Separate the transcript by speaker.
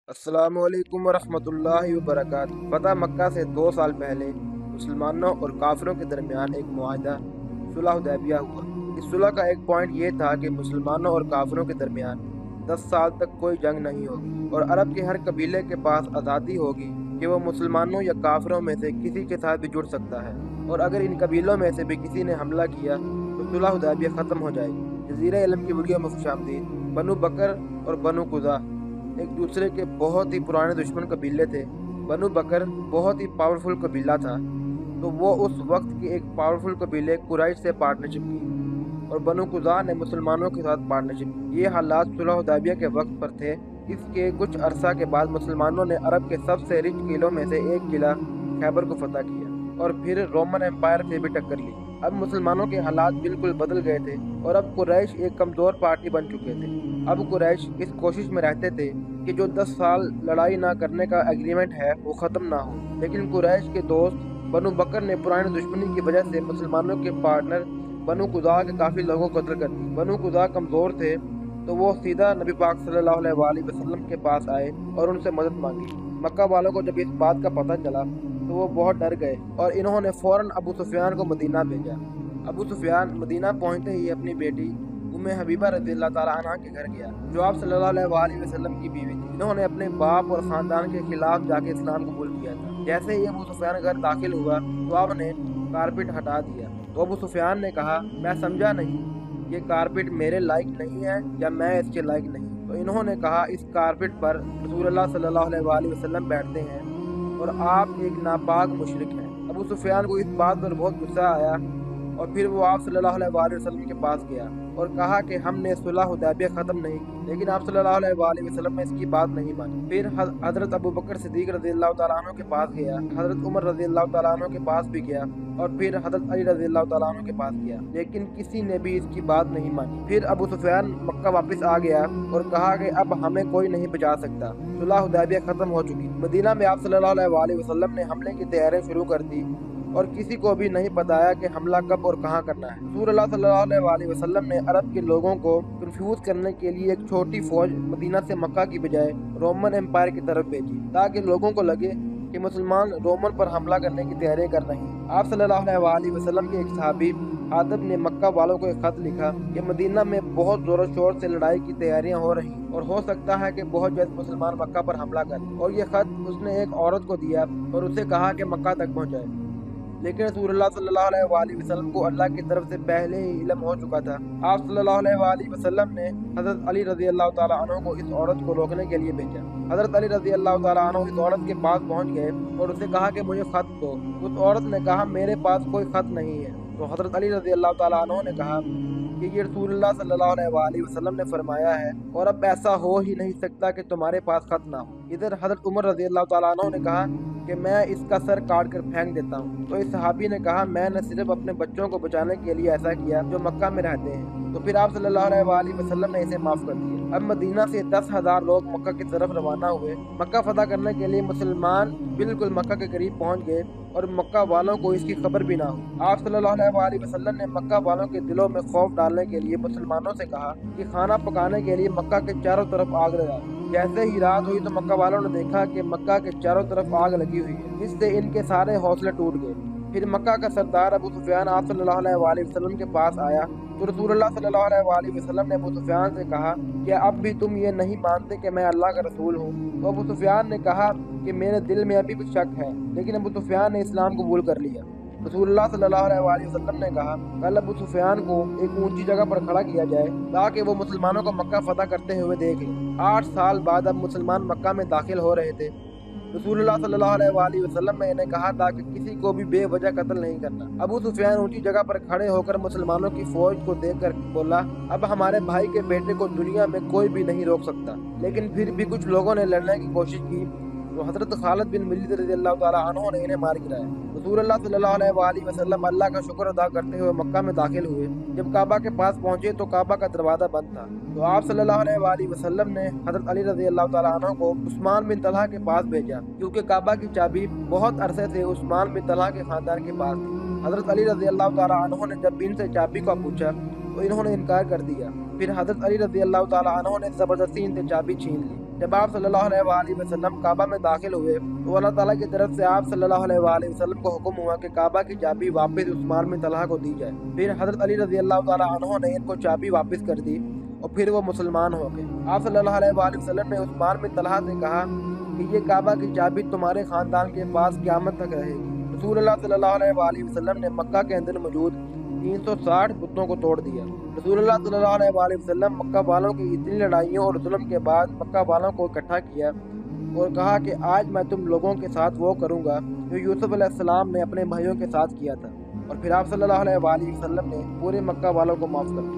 Speaker 1: السلام علیکم ورحمۃ اللہ وبرکاتہ۔ فتح مکہ سے 2 سال پہلے مسلمانوں اور کافروں کے درمیان ایک معاہدہ صلح حدیبیہ ہوا۔ اس صلح کا ایک پوائنٹ یہ تھا کہ مسلمانوں اور کافروں کے درمیان 10 سال تک کوئی جنگ نہیں ہوگی اور عرب کے ہر قبیلے کے پاس آزادی ہوگی کہ وہ مسلمانوں یا کافروں میں سے کسی کے ساتھ بھی جڑ سکتا ہے، اور اگر ان قبیلوں میں سے بھی کسی نے حملہ کیا تو صلح حدیبیہ ختم ہو جائے گی۔ جزیرہ علم کی ویڈیو میں خوش آمدید۔ بنو بکر اور بنو قزا ایک دوسرے کے بہت ہی پرانے دشمن قبیلے تھے۔ بنو بکر بہت ہی پاورفل قبیلہ تھا، تو وہ اس وقت کے ایک پاورفل قبیلے قریش سے پارٹنرشپ کی، اور بنو قزا نے مسلمانوں کے ساتھ پارٹنرشپ کی۔ یہ حالات صلح حدیبیہ کے وقت پر تھے۔ اس کے کچھ عرصہ کے بعد مسلمانوں نے عرب کے سب سے رچ قلعوں میں سے ایک قلعہ خیبر کو فتح کیا اور پھر رومن امپائر سے بھی ٹکر لی۔ اب مسلمانوں کے حالات بالکل بدل گئے تھے اور اب قریش ایک کمزور پارٹی بن چکے تھے۔ اب قریش اس کوشش میں رہتے تھے کہ جو 10 سال لڑائی نہ کرنے کا ایگریمنٹ ہے وہ ختم نہ ہو، لیکن قریش کے دوست بنو بکر نے پرانی دشمنی کی وجہ سے مسلمانوں کے پارٹنر بنو قزا کے کافی لوگوں کو قتل کر دیا۔ بنو قزا کمزور تھے تو وہ سیدھا نبی پاک صلی اللہ علیہ وآلہ وسلم کے پاس آئے اور ان سے مدد مانگی۔ مکہ والوں کو جب اس بات کا پتہ چلا تو وہ بہت ڈر گئے اور انہوں نے فوراً ابو سفیان کو مدینہ بھیجا۔ ابو سفیان مدینہ پہنچتے ہی اپنی بیٹی حبیبہ رضی اللہ تعالیٰ عنہ کے گھر گیا، جو آپ صلی اللہ علیہ وآلہ وسلم کی بیوی تھی۔ انہوں نے اپنے باپ اور خاندان کے خلاف جا کے اسلام قبول کیا تھا۔ جیسے ہی ابو سفیان گھر داخل ہوا تو آپ نے کارپٹ ہٹا دیا، تو ابو سفیان نے کہا، میں سمجھا نہیں، یہ کارپٹ میرے لائق نہیں ہے یا میں اس کے لائق نہیں۔ تو انہوں نے کہا، اس کارپٹ پر رسول اللہ صلی اللہ علیہ وآلہ وسلم بیٹھتے ہیں اور آپ ایک ناپاک مشرک ہیں۔ ابو سفیان کو اس بات پر بہت غصہ آیا اور پھر وہ آپ صلی اللہ علیہ وآلہ وسلم کے پاس گیا اور کہا کہ ہم نے صلح حدیبیہ ختم نہیں کی، لیکن آپ صلی اللہ علیہ وآلہ وسلم نے اس کی بات نہیں مانی۔ پھر حضرت ابو بکر صدیق رضی اللہ تعالیٰ عنہ کے پاس گیا، حضرت عمر رضی اللہ تعالیٰ عنہ کے پاس بھی گیا اور پھر حضرت علی رضی اللہ تعالیٰ عنہ کے پاس گیا، لیکن کسی نے بھی اس کی بات نہیں مانی۔ پھر ابو سفیان مکہ واپس آ گیا اور کہا کہ اب ہمیں کوئی نہیں بچا سکتا، صلح حدیبیہ ختم ہو چکی۔ مدینہ میں آپ صلی اللہ علیہ وآلہ وسلم نے حملے کی تیاریاں شروع کر دی اور کسی کو بھی نہیں بتایا کہ حملہ کب اور کہاں کرنا ہے۔ رسول اللہ صلی اللہ علیہ وآلہ وسلم نے عرب کے لوگوں کو کنفیوز کرنے کے لیے ایک چھوٹی فوج مدینہ سے مکہ کی بجائے رومن امپائر کی طرف بھیجی، تاکہ لوگوں کو لگے کہ مسلمان رومن پر حملہ کرنے کی تیاری کر رہے ہیں۔ آپ صلی اللہ علیہ وآلہ وسلم کے ایک صحابی حاتب نے مکہ والوں کو ایک خط لکھا کہ مدینہ میں بہت زور و شور سے لڑائی کی تیاریاں ہو رہی ہیں اور ہو سکتا ہے کہ بہت جلد مسلمان مکہ پر حملہ کریں، اور یہ خط اس نے ایک عورت کو دیا اور اسے کہا کہ مکہ تک پہنچائے۔ لیکن رسول اللہ صلی اللہ علیہ وآلہ وسلم کو اللہ کی طرف سے پہلے ہی علم ہو چکا تھا۔ آپ صلی اللہ علیہ وآلہ وسلم نے حضرت علی رضی اللہ تعالیٰ عنہ کو اس عورت کو روکنے کے لیے بھیجا۔ حضرت علی رضی اللہ تعالیٰ عنہ اس عورت کے پاس پہنچ گئے اور اسے کہا کہ مجھے خط دو۔ اس عورت نے کہا، میرے پاس کوئی خط نہیں ہے۔ تو حضرت علی رضی اللہ تعالیٰ عنہ نے کہا کہ یہ رسول اللہ صلی اللہ علیہ وآلہ وسلم نے فرمایا ہے اور اب ایسا ہو ہی نہیں سکتا کہ تمہارے پاس خط نہ ہو۔ ادھر حضرت عمر رضی اللہ تعالیٰ عنہ نے کہا کہ میں اس کا سر کاٹ کر پھینک دیتا ہوں۔ تو اس صحابی نے کہا، میں نے صرف اپنے بچوں کو بچانے کے لیے ایسا کیا جو مکہ میں رہتے ہیں۔ تو پھر آپ صلی اللہ علیہ وآلہ وسلم نے اسے معاف کر دیا۔ اب مدینہ سے 10,000 لوگ مکہ کی طرف روانہ ہوئے۔ مکہ فتح کرنے کے لیے مسلمان بالکل مکہ کے قریب پہنچ گئے اور مکہ والوں کو اس کی خبر بھی نہ ہوئی۔ آپ صلی اللہ علیہ وآلہ وسلم نے مکہ والوں کے دلوں میں خوف ڈالنے کے لیے مسلمانوں سے کہا کہ کھانا پکانے کے لیے مکہ کے چاروں طرف آگ لگا۔ جیسے ہی رات ہوئی تو مکہ والوں نے دیکھا کہ مکہ کے چاروں طرف آگ لگی ہوئی ہے، جس سے ان کے سارے حوصلے ٹوٹ گئے۔ پھر مکہ کا سردار ابو سفیان آپ صلی اللہ علیہ وآلہ وسلم کے پاس آیا تو رسول اللہ صلی اللہ علیہ وآلہ وسلم نے ابو سفیان سے کہا، کیا اب بھی تم یہ نہیں مانتے کہ میں اللہ کا رسول ہوں؟ تو ابو سفیان نے کہا کہ میرے دل میں ابھی بھی شک ہے، لیکن ابو سفیان نے اسلام قبول کر لیا۔ رسول اللہ صلی اللہ علیہ وآلہ وسلم نے کہا، کل ابو سفیان کو ایک اونچی جگہ پر کھڑا کیا جائے تاکہ وہ مسلمانوں کو مکہ فتح کرتے ہوئے دیکھ لیں۔ 8 سال بعد اب مسلمان مکہ میں داخل ہو رہے تھے۔ رسول اللہ صلی اللہ علیہ وآلہ وسلم نے انہیں کہا تھا کہ کسی کو بھی بے وجہ قتل نہیں کرنا۔ ابو سفیان اونچی جگہ پر کھڑے ہو کر مسلمانوں کی فوج کو دیکھ کر بولا، اب ہمارے بھائی کے بیٹے کو دنیا میں کوئی بھی نہیں روک سکتا۔ لیکن پھر بھی کچھ لوگوں نے لڑنے کی کوشش کی تو حضرت خالد بن ولید رضی اللہ تعالیٰ عنہ نے انہیں مار گرایا۔ رسول اللہ صلی اللہ علیہ وآلہ وسلم اللہ کا شکر ادا کرتے ہوئے مکہ میں داخل ہوئے۔ جب کعبہ کے پاس پہنچے تو کعبہ کا دروازہ بند تھا، تو آپ صلی اللہ علیہ وآلہ وسلم نے حضرت علی رضی اللہ تعالیٰ عنہ کو عثمان بن طلحہ کے پاس بھیجا، کیونکہ کعبہ کی چابی بہت عرصے سے عثمان بن طلحہ کے خاندان کے پاس تھی۔ حضرت علی رضی اللہ تعالیٰ عنہ نے جب ان سے چابی کو پوچھا تو انہوں نے انکار کر دیا۔ پھر حضرت علی رضی اللہ تعالیٰ عنہ نے زبردستی ان سے چابی چھین لی جب آپ صلی اللہ علیہ وآلہ وسلم کعبہ میں داخل ہوئے تو اللہ تعالیٰ کی طرف سے آپ صلی اللہ علیہ وآلہ وسلم کو حکم ہوا کہ کعبہ کی چابی واپس عثمان بن طلحہ کو دی جائے۔ پھر حضرت علی رضی اللہ تعالیٰ عنہ نے ان کو چابی واپس کر دی اور پھر وہ مسلمان ہو گئے۔ آپ صلی اللہ علیہ وآلہ وسلم نے عثمان بن طلحہ سے کہا کہ یہ کعبہ کی چابی تمہارے خاندان کے پاس قیامت تک رہے گی۔ رسول اللہ صلی اللہ علیہ وآلہ وسلم نے مکہ کے اندر موجود 360 بتوں کو توڑ دیا۔ رسول اللہ صلی اللہ علیہ وآلہ وسلم مکہ والوں کی اتنی لڑائیوں اور ظلم کے بعد مکہ والوں کو اکٹھا کیا اور کہا کہ آج میں تم لوگوں کے ساتھ وہ کروں گا جو یوسف علیہ السلام نے اپنے بھائیوں کے ساتھ کیا تھا، اور پھر آپ صلی اللہ علیہ وآلہ وسلم نے پورے مکہ والوں کو معاف کر دیا۔